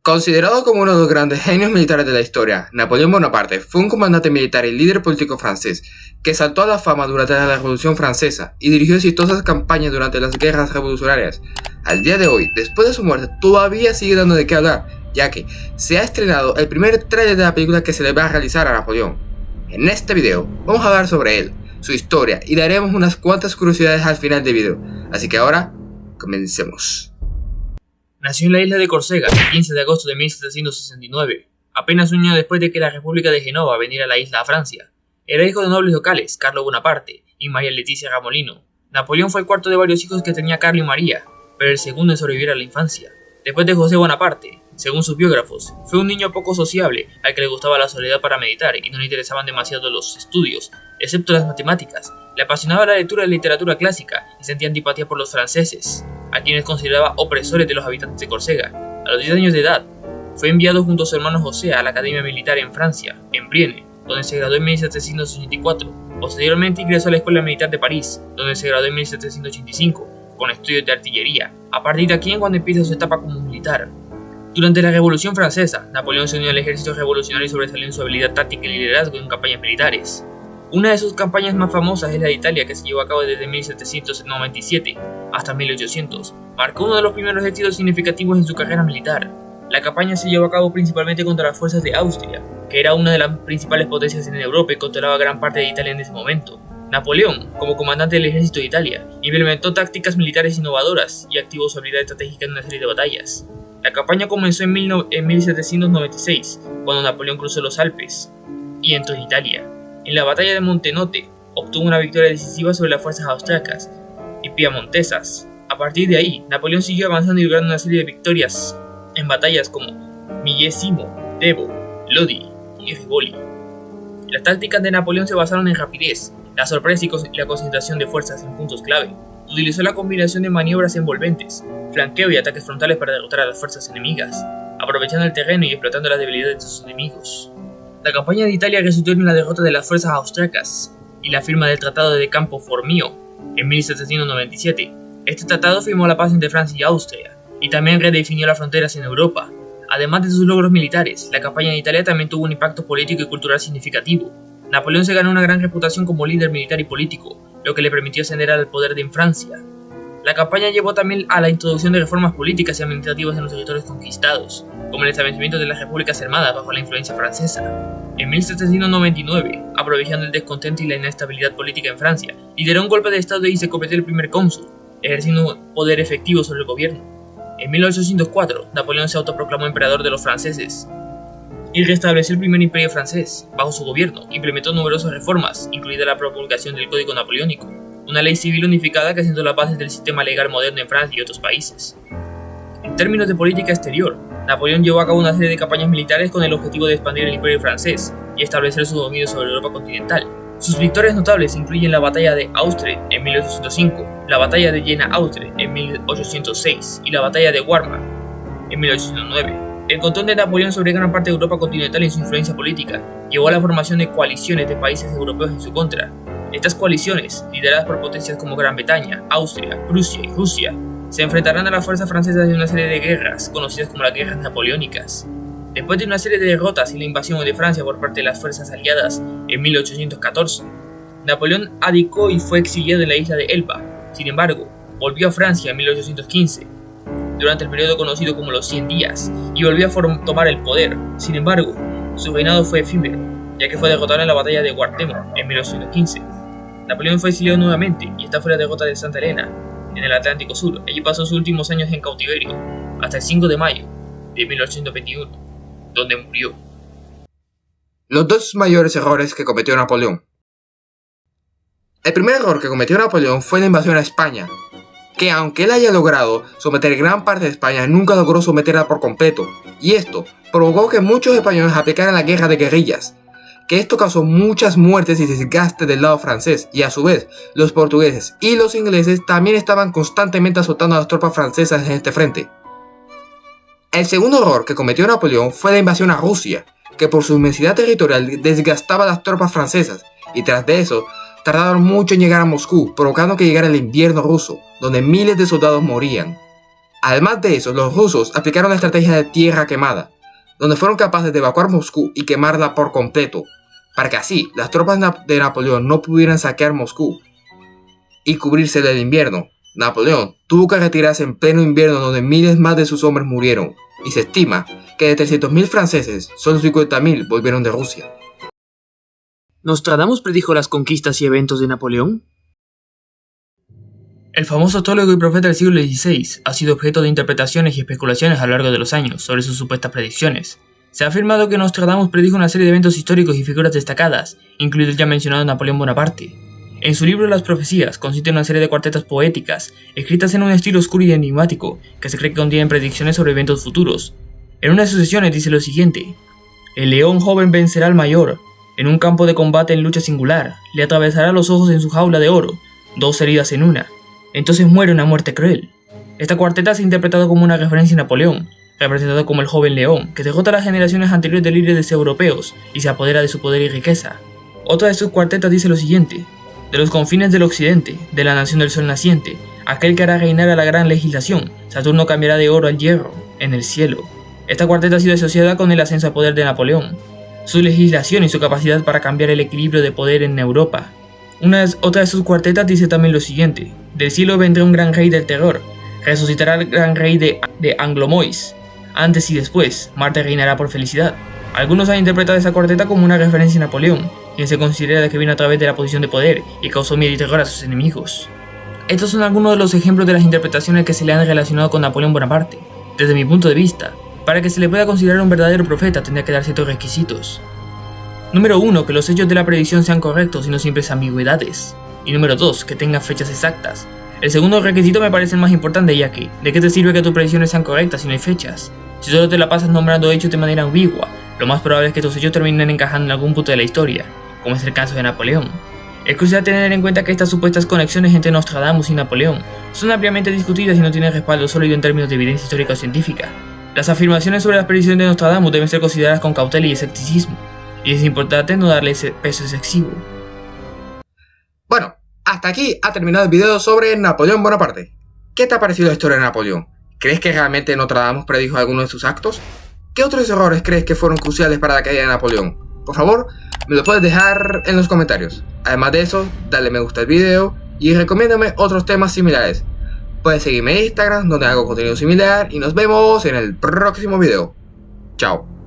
Considerado como uno de los grandes genios militares de la historia, Napoleón Bonaparte fue un comandante militar y líder político francés que saltó a la fama durante la Revolución Francesa y dirigió exitosas campañas durante las guerras revolucionarias. Al día de hoy, después de su muerte, todavía sigue dando de qué hablar, ya que se ha estrenado el primer tráiler de la película que se le va a realizar a Napoleón. En este video vamos a hablar sobre él, su historia y daremos unas cuantas curiosidades al final del video, así que ahora, comencemos. Nació en la isla de Córcega el 15 de agosto de 1769, apenas un año después de que la República de Génova vendiera la isla a Francia. Era hijo de nobles locales, Carlo Bonaparte y María Letizia Ramolino. Napoleón fue el cuarto de varios hijos que tenía Carlo y María, pero el segundo en sobrevivir a la infancia. Después de José Bonaparte, según sus biógrafos, fue un niño poco sociable, al que le gustaba la soledad para meditar y no le interesaban demasiado los estudios, excepto las matemáticas. Le apasionaba la lectura de literatura clásica y sentía antipatía por los franceses, a quienes consideraba opresores de los habitantes de Córcega. A los 10 años de edad, fue enviado junto a su hermano José a la Academia Militar en Francia, en Brienne, donde se graduó en 1784. Posteriormente ingresó a la Escuela Militar de París, donde se graduó en 1785, con estudios de artillería. A partir de aquí es cuando empieza su etapa como militar. Durante la Revolución Francesa, Napoleón se unió al ejército revolucionario y sobresalió en su habilidad táctica y liderazgo en campañas militares. Una de sus campañas más famosas es la de Italia, que se llevó a cabo desde 1797 hasta 1800. Marcó uno de los primeros éxitos significativos en su carrera militar. La campaña se llevó a cabo principalmente contra las fuerzas de Austria, que era una de las principales potencias en Europa y controlaba gran parte de Italia en ese momento. Napoleón, como comandante del ejército de Italia, implementó tácticas militares innovadoras y activó su habilidad estratégica en una serie de batallas. La campaña comenzó en 1796, cuando Napoleón cruzó los Alpes y entró en Italia. En la batalla de Montenotte, obtuvo una victoria decisiva sobre las fuerzas austriacas y piamontesas. A partir de ahí, Napoleón siguió avanzando y logrando una serie de victorias en batallas como Millesimo, Debo, Lodi y Rivoli. Las tácticas de Napoleón se basaron en rapidez, la sorpresa y la concentración de fuerzas en puntos clave. Utilizó la combinación de maniobras envolventes, flanqueo y ataques frontales para derrotar a las fuerzas enemigas, aprovechando el terreno y explotando las debilidades de sus enemigos. La campaña de Italia resultó en la derrota de las fuerzas austriacas y la firma del Tratado de Campo Formio en 1797. Este tratado firmó la paz entre Francia y Austria y también redefinió las fronteras en Europa. Además de sus logros militares, la campaña de Italia también tuvo un impacto político y cultural significativo. Napoleón se ganó una gran reputación como líder militar y político, lo que le permitió ascender al poder en Francia. La campaña llevó también a la introducción de reformas políticas y administrativas en los territorios conquistados, como el establecimiento de las repúblicas armadas bajo la influencia francesa. En 1799, aprovechando el descontento y la inestabilidad política en Francia, lideró un golpe de estado y se convirtió en el primer cónsul, ejerciendo un poder efectivo sobre el gobierno. En 1804, Napoleón se autoproclamó emperador de los franceses y restableció el primer imperio francés. Bajo su gobierno, implementó numerosas reformas, incluida la promulgación del Código Napoleónico, una ley civil unificada que sentó las bases del sistema legal moderno en Francia y otros países. En términos de política exterior, Napoleón llevó a cabo una serie de campañas militares con el objetivo de expandir el imperio francés y establecer su dominio sobre Europa continental. Sus victorias notables incluyen la batalla de Austria en 1805, la batalla de Jena-Austria en 1806 y la batalla de Weimar en 1809. El control de Napoleón sobre gran parte de Europa continental y su influencia política llevó a la formación de coaliciones de países europeos en su contra. Estas coaliciones, lideradas por potencias como Gran Bretaña, Austria, Prusia y Rusia, se enfrentarán a las fuerzas francesas en una serie de guerras, conocidas como las guerras napoleónicas. Después de una serie de derrotas y la invasión de Francia por parte de las fuerzas aliadas en 1814, Napoleón abdicó y fue exiliado en la isla de Elba. Sin embargo, volvió a Francia en 1815, durante el periodo conocido como los 100 días, y volvió a tomar el poder. Sin embargo, su reinado fue efímero, ya que fue derrotado en la batalla de Waterloo en 1815. Napoleón fue exiliado nuevamente y esta fue la derrota de Santa Helena, en el Atlántico Sur. Allí pasó sus últimos años en cautiverio, hasta el 5 de mayo de 1821, donde murió. Los dos mayores errores que cometió Napoleón. El primer error que cometió Napoleón fue la invasión a España, que aunque él haya logrado someter gran parte de España, nunca logró someterla por completo, y esto provocó que muchos españoles aplicaran la guerra de guerrillas, que esto causó muchas muertes y desgaste del lado francés, y a su vez, los portugueses y los ingleses también estaban constantemente azotando a las tropas francesas en este frente. El segundo error que cometió Napoleón fue la invasión a Rusia, que por su inmensidad territorial desgastaba a las tropas francesas, y tras de eso, tardaron mucho en llegar a Moscú, provocando que llegara el invierno ruso, donde miles de soldados morían. Además de eso, los rusos aplicaron la estrategia de tierra quemada, donde fueron capaces de evacuar Moscú y quemarla por completo, para que así las tropas de Napoleón no pudieran saquear Moscú y cubrirse del invierno. Napoleón tuvo que retirarse en pleno invierno, donde miles más de sus hombres murieron, y se estima que de 300.000 franceses, solo 50.000 volvieron de Rusia. ¿Nostradamus predijo las conquistas y eventos de Napoleón? El famoso astrólogo y profeta del siglo XVI ha sido objeto de interpretaciones y especulaciones a lo largo de los años sobre sus supuestas predicciones. Se ha afirmado que Nostradamus predijo una serie de eventos históricos y figuras destacadas, incluido el ya mencionado Napoleón Bonaparte. En su libro Las Profecías consiste en una serie de cuartetas poéticas, escritas en un estilo oscuro y enigmático, que se cree que contienen predicciones sobre eventos futuros. En una de sus sesiones dice lo siguiente: el león joven vencerá al mayor, en un campo de combate en lucha singular, le atravesará los ojos en su jaula de oro, 2 heridas en una. Entonces muere una muerte cruel. Esta cuarteta se ha interpretado como una referencia a Napoleón, representado como el joven león, que derrota a las generaciones anteriores de líderes europeos y se apodera de su poder y riqueza. Otra de sus cuartetas dice lo siguiente: de los confines del occidente, de la nación del sol naciente, aquel que hará reinar a la gran legislación, Saturno cambiará de oro al hierro, en el cielo. Esta cuarteta ha sido asociada con el ascenso al poder de Napoleón, su legislación y su capacidad para cambiar el equilibrio de poder en Europa. Otra de sus cuartetas dice también lo siguiente: del cielo vendrá un gran rey del terror, resucitará el gran rey de Anglomois. Antes y después, Marte reinará por felicidad. Algunos han interpretado esa cuarteta como una referencia a Napoleón, quien se considera que vino a través de la posición de poder y causó miedo y terror a sus enemigos. Estos son algunos de los ejemplos de las interpretaciones que se le han relacionado con Napoleón Bonaparte. Desde mi punto de vista, para que se le pueda considerar un verdadero profeta tendría que dar ciertos requisitos. Número 1, que los hechos de la predicción sean correctos y no simples ambigüedades. Y número 2, que tengan fechas exactas. El segundo requisito me parece el más importante, ya que ¿de qué te sirve que tus predicciones sean correctas si no hay fechas? Si solo te la pasas nombrando hechos de manera ambigua, lo más probable es que tus hechos terminen encajando en algún punto de la historia, como es el caso de Napoleón. Es crucial tener en cuenta que estas supuestas conexiones entre Nostradamus y Napoleón son ampliamente discutidas y no tienen respaldo sólido en términos de evidencia histórica o científica. Las afirmaciones sobre las predicciones de Nostradamus deben ser consideradas con cautela y escepticismo, y es importante no darle ese peso excesivo. Bueno, hasta aquí ha terminado el video sobre Napoleón Bonaparte. ¿Qué te ha parecido la historia de Napoleón? ¿Crees que realmente Nostradamus predijo alguno de sus actos? ¿Qué otros errores crees que fueron cruciales para la caída de Napoleón? Por favor, me lo puedes dejar en los comentarios. Además de eso, dale me gusta al video y recomiéndame otros temas similares. Puedes seguirme en Instagram, donde hago contenido similar, y nos vemos en el próximo video. Chao.